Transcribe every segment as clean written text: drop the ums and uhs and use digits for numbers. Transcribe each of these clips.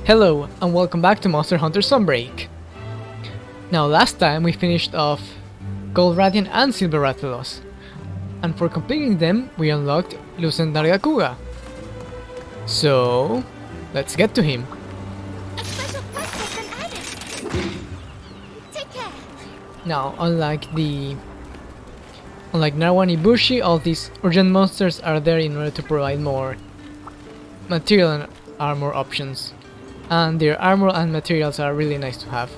Hello and welcome back to Monster Hunter Sunbreak. Now last time we finished off Gold Radiant and Silver Rathalos, and for completing them we unlocked Lucent Nargacuga. So let's get to him. A special quest has been added. Take care. Now unlike Narwan Ibushi, all these urgent monsters are there in order to provide more material and armor options. And their armor and materials are really nice to have.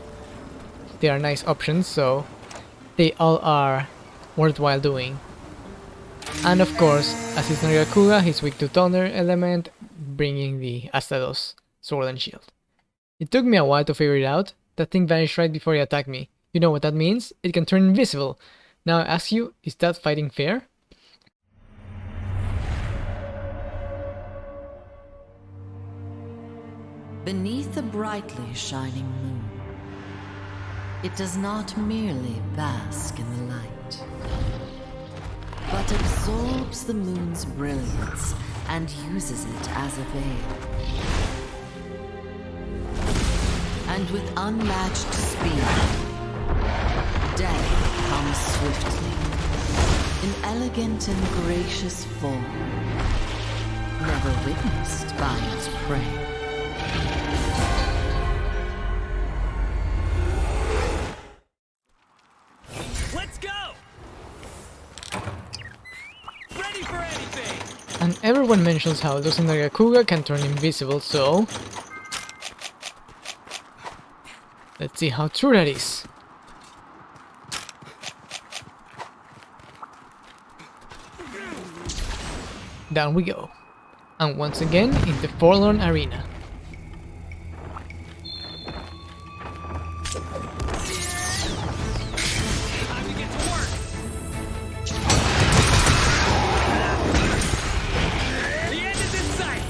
They are nice options, so they all are worthwhile doing. And of course, as is Nargacuga, he's weak to thunder element, bringing the Astados sword and shield. It took me a while to figure it out. That thing vanished right before he attacked me. You know what that means? It can turn invisible. Now I ask you, is that fighting fair? Beneath a brightly shining moon, it does not merely bask in the light, but absorbs the moon's brilliance and uses it as a veil. And with unmatched speed, death comes swiftly, in elegant and gracious form, never witnessed by its prey. Let's go! Ready for anything! And everyone mentions how Lucent Nargacuga can turn invisible, so let's see how true that is. Down we go. And once again in the Forlorn Arena. Time to get to work! The end is in sight!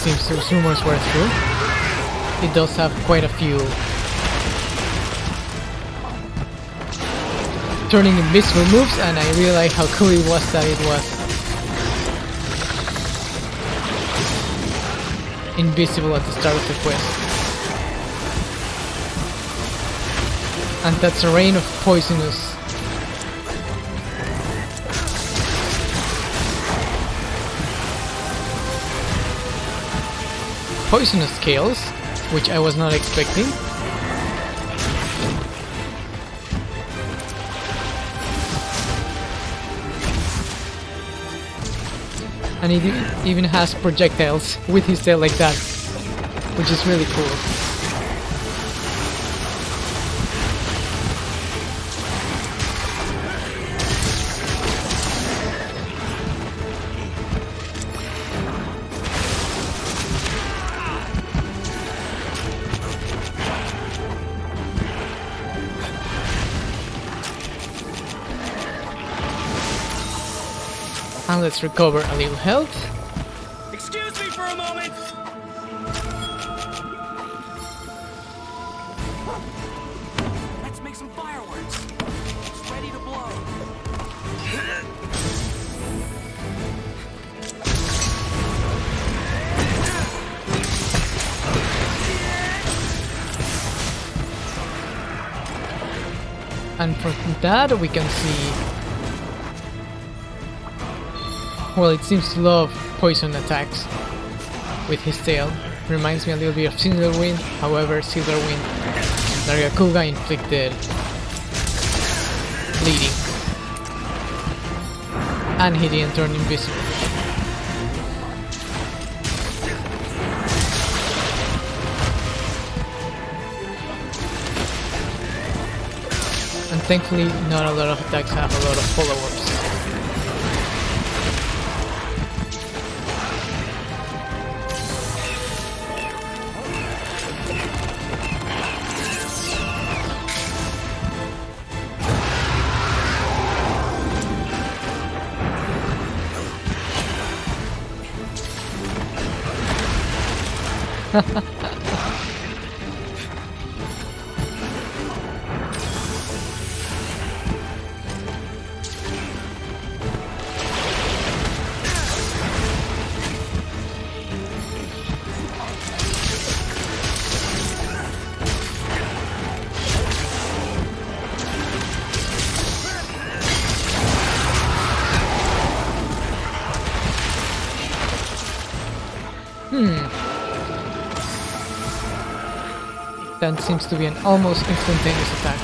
Seems those rumors were true. It does have quite a few turning invisible moves, and I really like how cool it was that it was invisible at the start of the quest. And that's a rain of poisonous scales, which I was not expecting. And he even has projectiles with his tail like that, which is really cool. And let's recover a little health. Excuse me for a moment! Let's make some fireworks! It's ready to blow! And from that we can see, well, it seems to love poison attacks with his tail. Reminds me a little bit of Silverwind, however Silverwind Nargacuga inflicted bleeding. And he didn't turn invisible. And thankfully not a lot of attacks have a lot of follow-ups. That seems to be an almost instantaneous attack.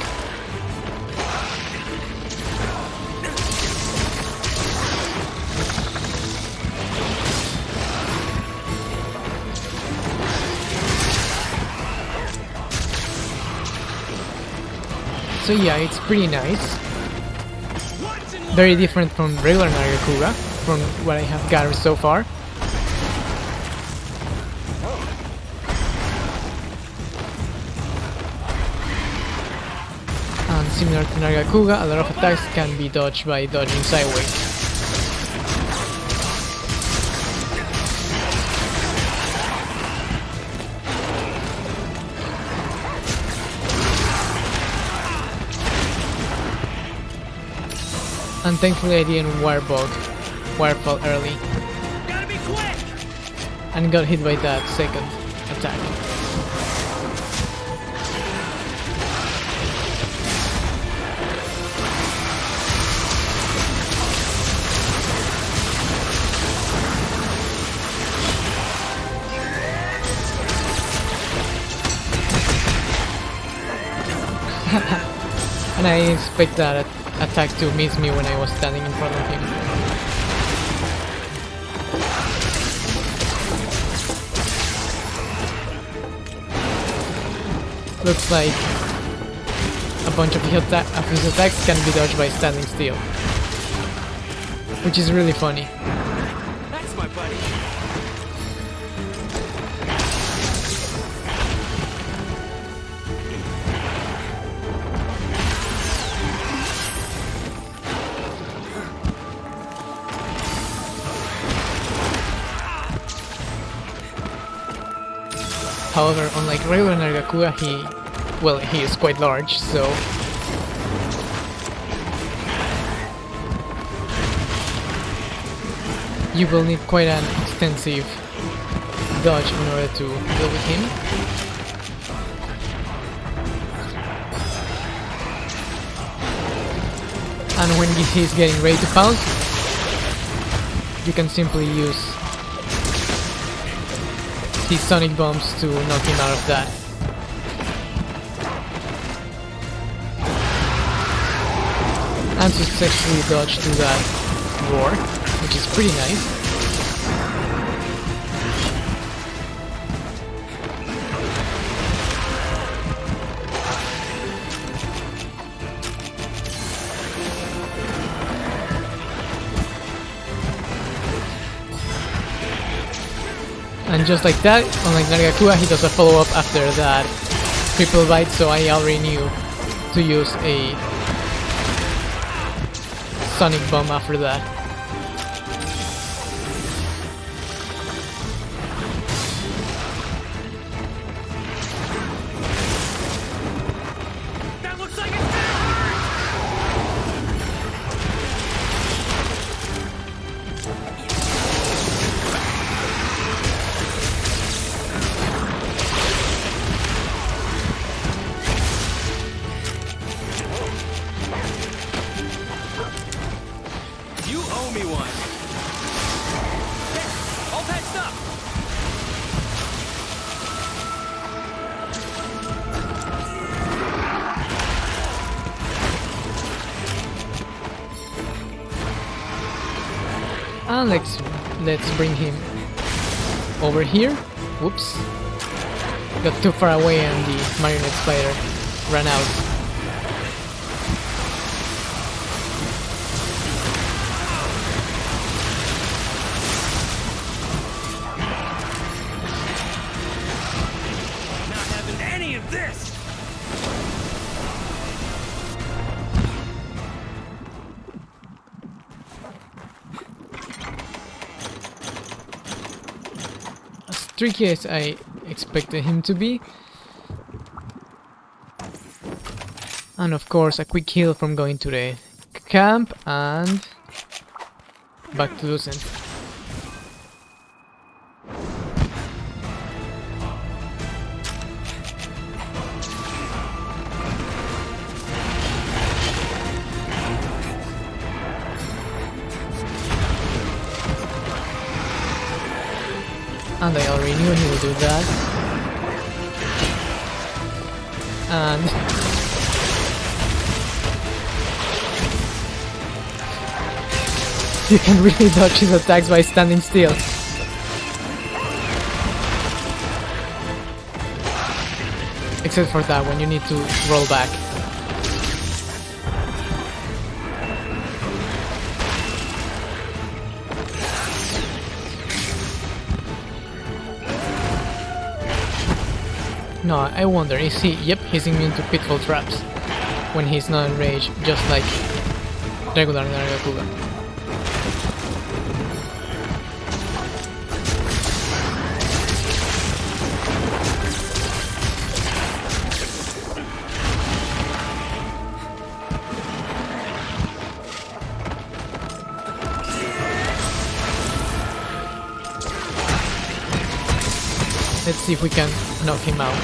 So yeah, it's pretty nice. Very different from regular Nargacuga, from what I have gathered so far. And similar to Nargacuga, a lot of attacks can be dodged by dodging sideways. And thankfully I didn't wirefall early. Gotta be quick! And got hit by that second attack. And I didn't expect that attack to miss me when I was standing in front of him. Looks like a bunch of his attacks can be dodged by standing still, which is really funny. That's my buddy. However, unlike regular Nargacuga, he is quite large, so you will need quite an extensive dodge in order to deal with him. And when he's getting ready to pounce, you can simply use these sonic bombs to knock him out of that. And successfully dodge to that roar, which is pretty nice. And just like that, unlike Nargacuga, he does a follow-up after that triple bite, so I already knew to use a sonic bomb after that. That looks like it's gonna hurt! You And let's bring him over here. Whoops. Got too far away and the marionette spider ran out. Not having any of this! As tricky as I expected him to be. And of course a quick heal from going to the camp and back to Lucent. And I already knew he would do that. And you can really dodge his attacks by standing still. Except for that, when you need to roll back. No, I wonder, is he... Yep, he's immune to pitfall traps when he's not enraged, just like regular Nargacuga. Let's see if we can knock him out.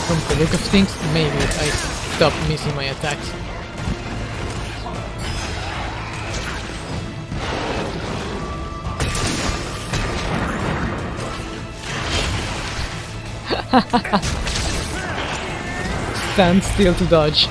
From the look of things, maybe I stop missing my attacks. Stand still to dodge.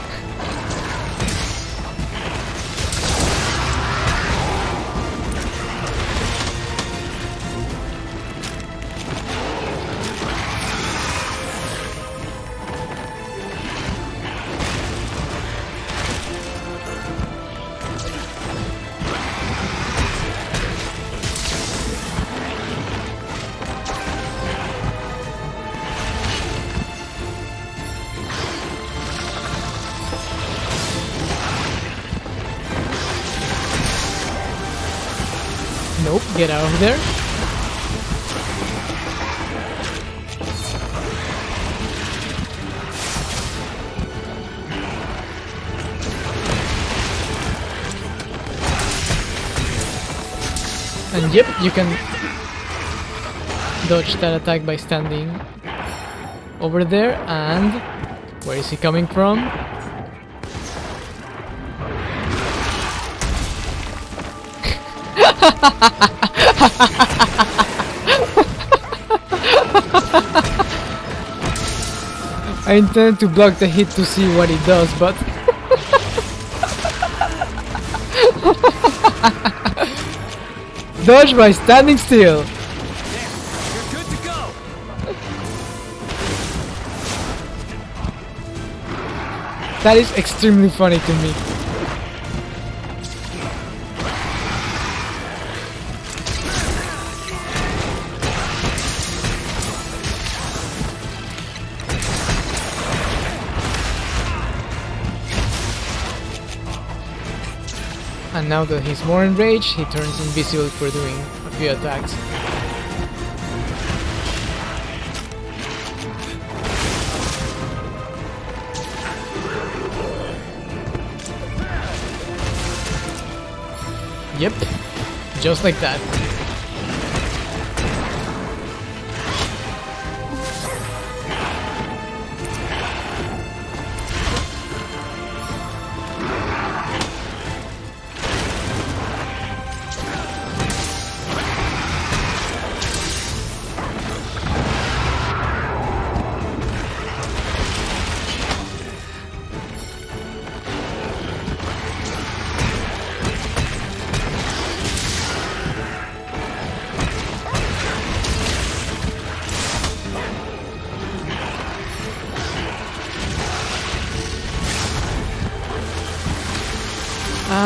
Nope, get out of there. And yep, you can dodge that attack by standing over there. And where is he coming from? I intend to block the hit to see what it does, but dodge by standing still. There, you're good to go! That is extremely funny to me. And now that he's more enraged, he turns invisible for doing a few attacks. Yep, just like that.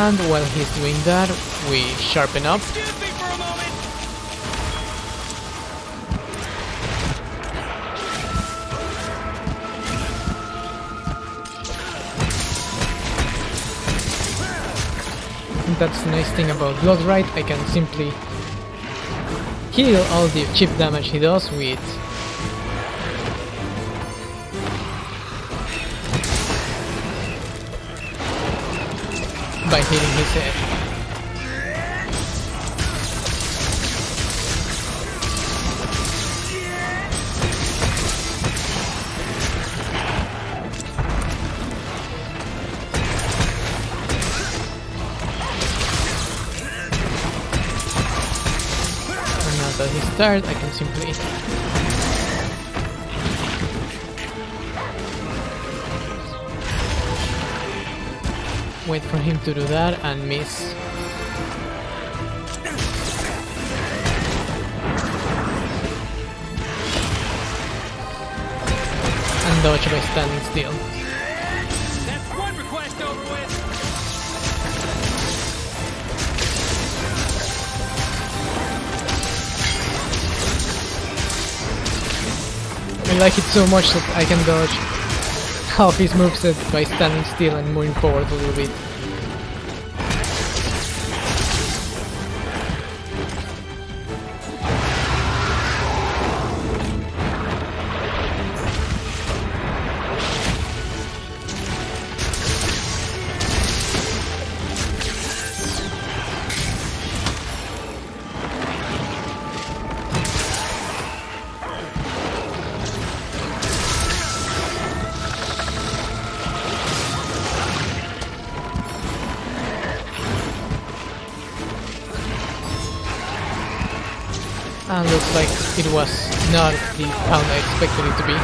And while he's doing that, we sharpen up. Excuse me for a moment. That's the nice thing about Bloodrite, I can simply heal all the chip damage he does with by hitting his head. And now that he's tired, I can simply wait for him to do that and miss. And dodge by standing still. That's one request over with. I like it so much that I can dodge half his moveset by standing still and moving forward a little bit. And looks like it was not the pound I expected it to be.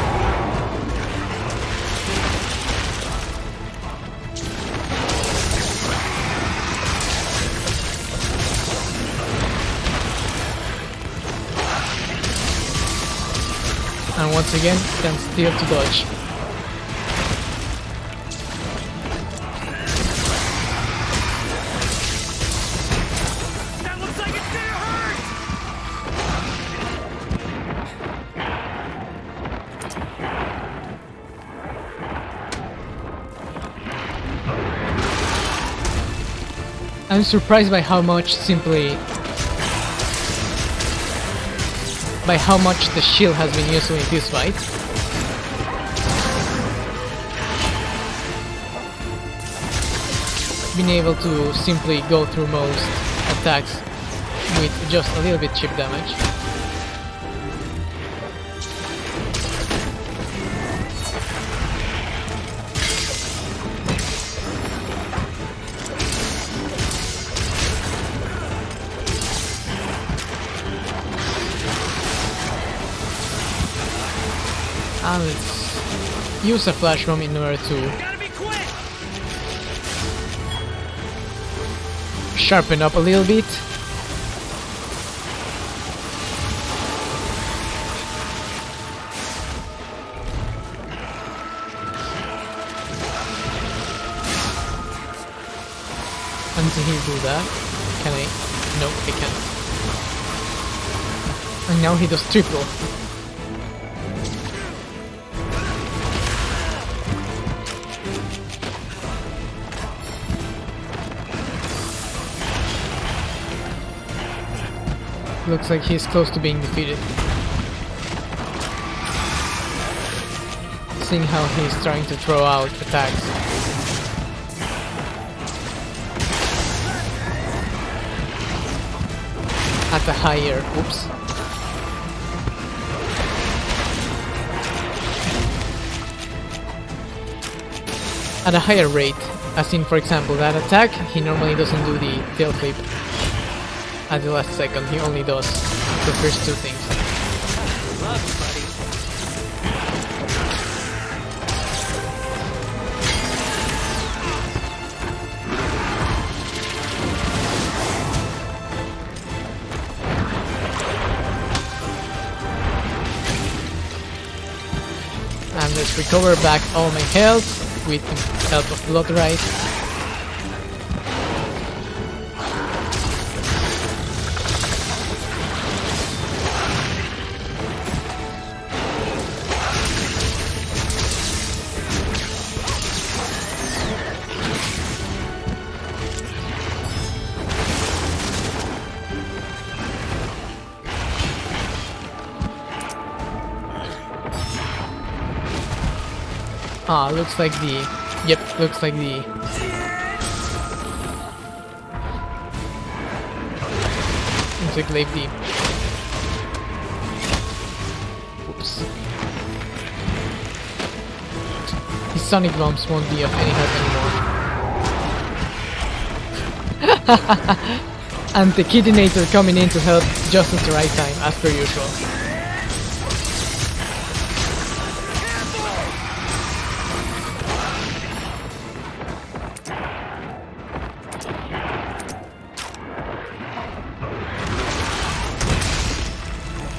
And once again, stand still to dodge. That looks like it's gonna hurt. I'm surprised by how much the shield has been useful in this fight. Being able to simply go through most attacks with just a little bit chip damage. And let's use a flash bomb in order to Gotta be quick. sharpen up a little bit. Until he do that, can I? No, I can't. And now he does triple. Looks like he's close to being defeated. Seeing how he's trying to throw out attacks. At a higher, oops. At a higher rate, as in for example that attack, he normally doesn't do the tail flip at the last second, he only does the first two things. Love you, buddy. And let's recover back all my health with the help of Bloodrite. Ah, looks like the... Yep, looks like the... Looks like the... Oops. His sonic bombs won't be of any help anymore. And the Kittinator coming in to help just at the right time, as per usual.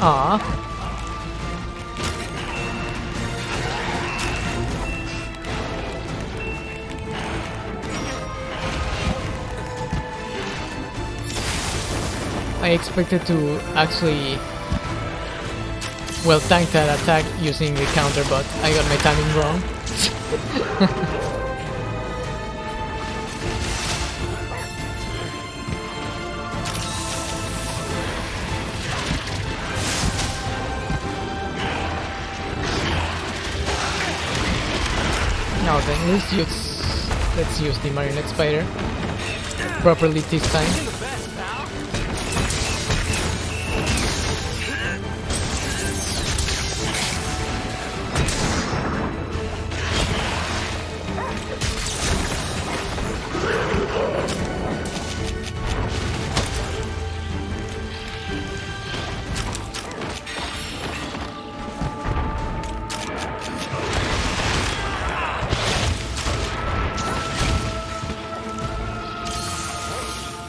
Ah. I expected to actually, well, tank that attack using the counter, but I got my timing wrong. Now then, let's use the marionette spider properly this time.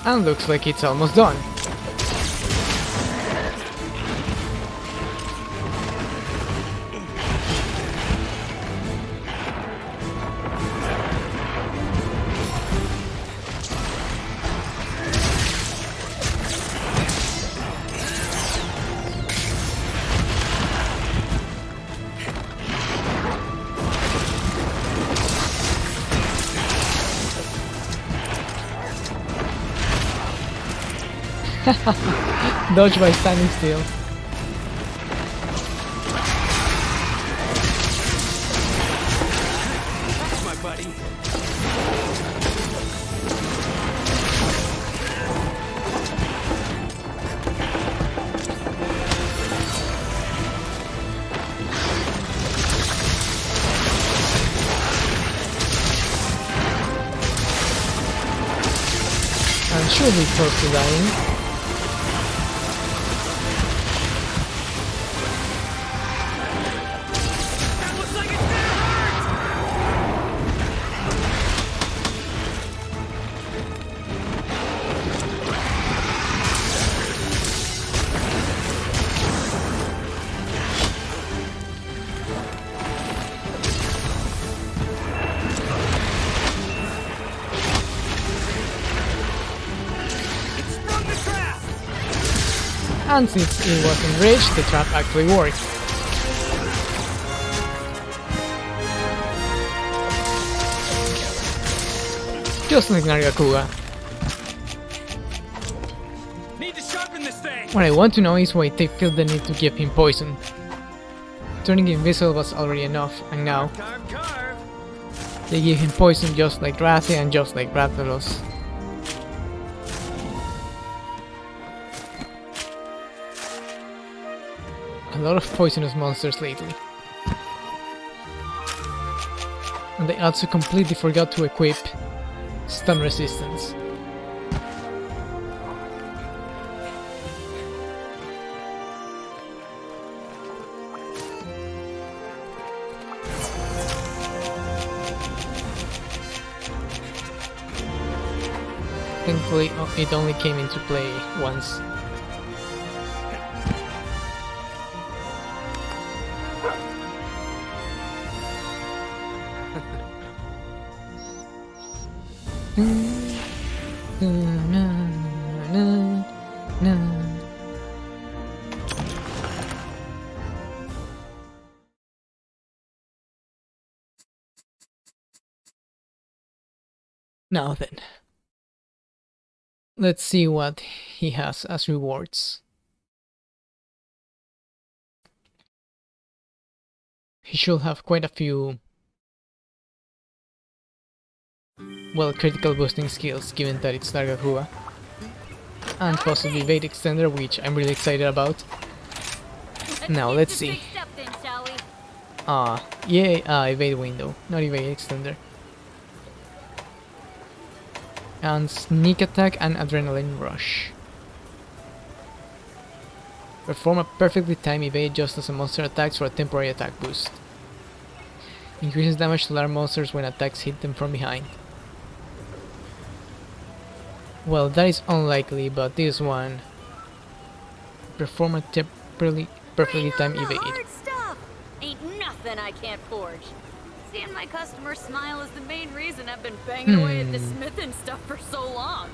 And looks like it's almost done. Dodge by standing still. That's my buddy. And should be close to dying. And since it was enraged, the trap actually worked. Just like Nargacuga. Need to sharpen this thing. What I want to know is why they feel the need to give him poison. Turning invisible was already enough, and now Carve, carve. they give him poison just like Rathe and just like Rathalos. A lot of poisonous monsters lately. And they also completely forgot to equip stun resistance. Thankfully, it only came into play once. Now then, let's see what he has as rewards. He should have quite a few well, critical boosting skills, given that it's Nargacuga. And possibly evade extender, which I'm really excited about. Now, let's see. Yeah, evade window, not evade extender. And sneak attack and adrenaline rush. Perform a perfectly timed evade just as a monster attacks for a temporary attack boost. Increases damage to large monsters when attacks hit them from behind. Well, that is unlikely, but this one. Perform a perfectly timed evade. Hard stuff. Ain't nothing I can't forge. Seeing my customers smile is the main reason I've been banging away at this smithing stuff for so long.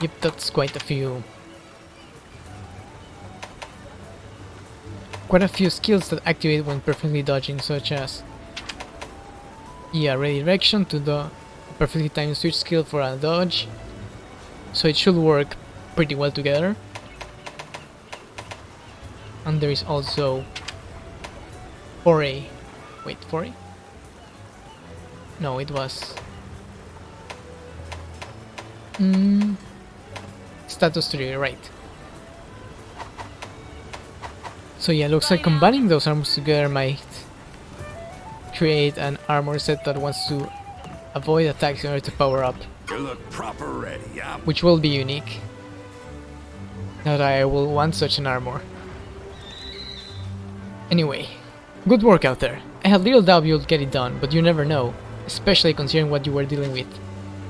Yep, that's quite a few. Quite a few skills that activate when perfectly dodging, such as redirection to the perfectly timed switch skill for a dodge, so it should work pretty well together. And there is also foray. Wait, foray? No, it was status 3, right? So yeah, looks like combining those armors together might create an armor set that wants to avoid attacks in order to power up. You look proper ready, yeah? Which will be unique. Not that I will want such an armor. Anyway, good work out there. I had little doubt you'll get it done, but you never know, especially considering what you were dealing with.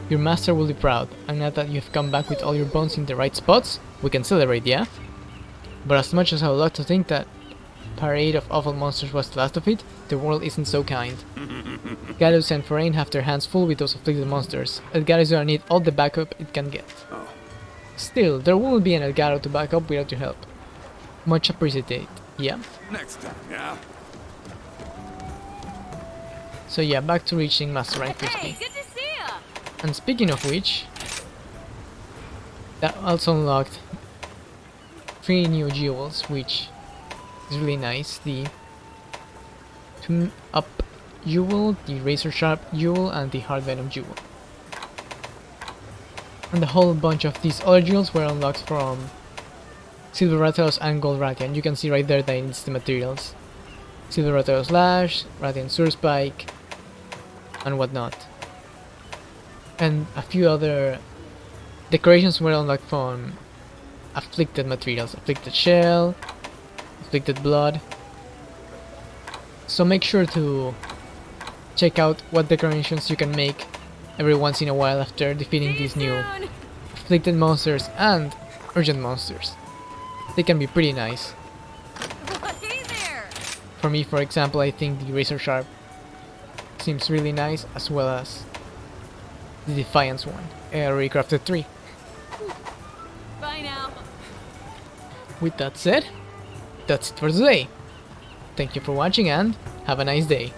Your master will be proud, and now that you've come back with all your bones in the right spots, we can celebrate, yeah? But as much as I would love to think that Parade of Awful Monsters was the last of it, the world isn't so kind. Galus and Forain have their hands full with those afflicted monsters. Elgato is gonna need all the backup it can get. Still, there won't be an Elgato to back up without your help. Much appreciated, yeah? Next time, yeah? So yeah, back to reaching Master Rank Hey, Crispy. good to see ya. And speaking of which, that also unlocked 3 new jewels, which is really nice. The Tune Up Jewel, the Razor Sharp Jewel, and the Hard Venom Jewel. And a whole bunch of these other jewels were unlocked from Silver Rathalos and Gold Radiant. You can see right there that it's the materials. Silver Rathalos Slash, Radiant Sword Spike, and whatnot. And a few other decorations were unlocked from afflicted materials. Afflicted Shell, Afflicted Blood. So make sure to check out what decorations you can make every once in a while after defeating these new afflicted monsters and urgent monsters. They can be pretty nice. Hey there. For me, for example, I think the Razor Sharp seems really nice, as well as the Defiance one. I already crafted 3. Bye now. With that said, that's it for today. Thank you for watching and have a nice day.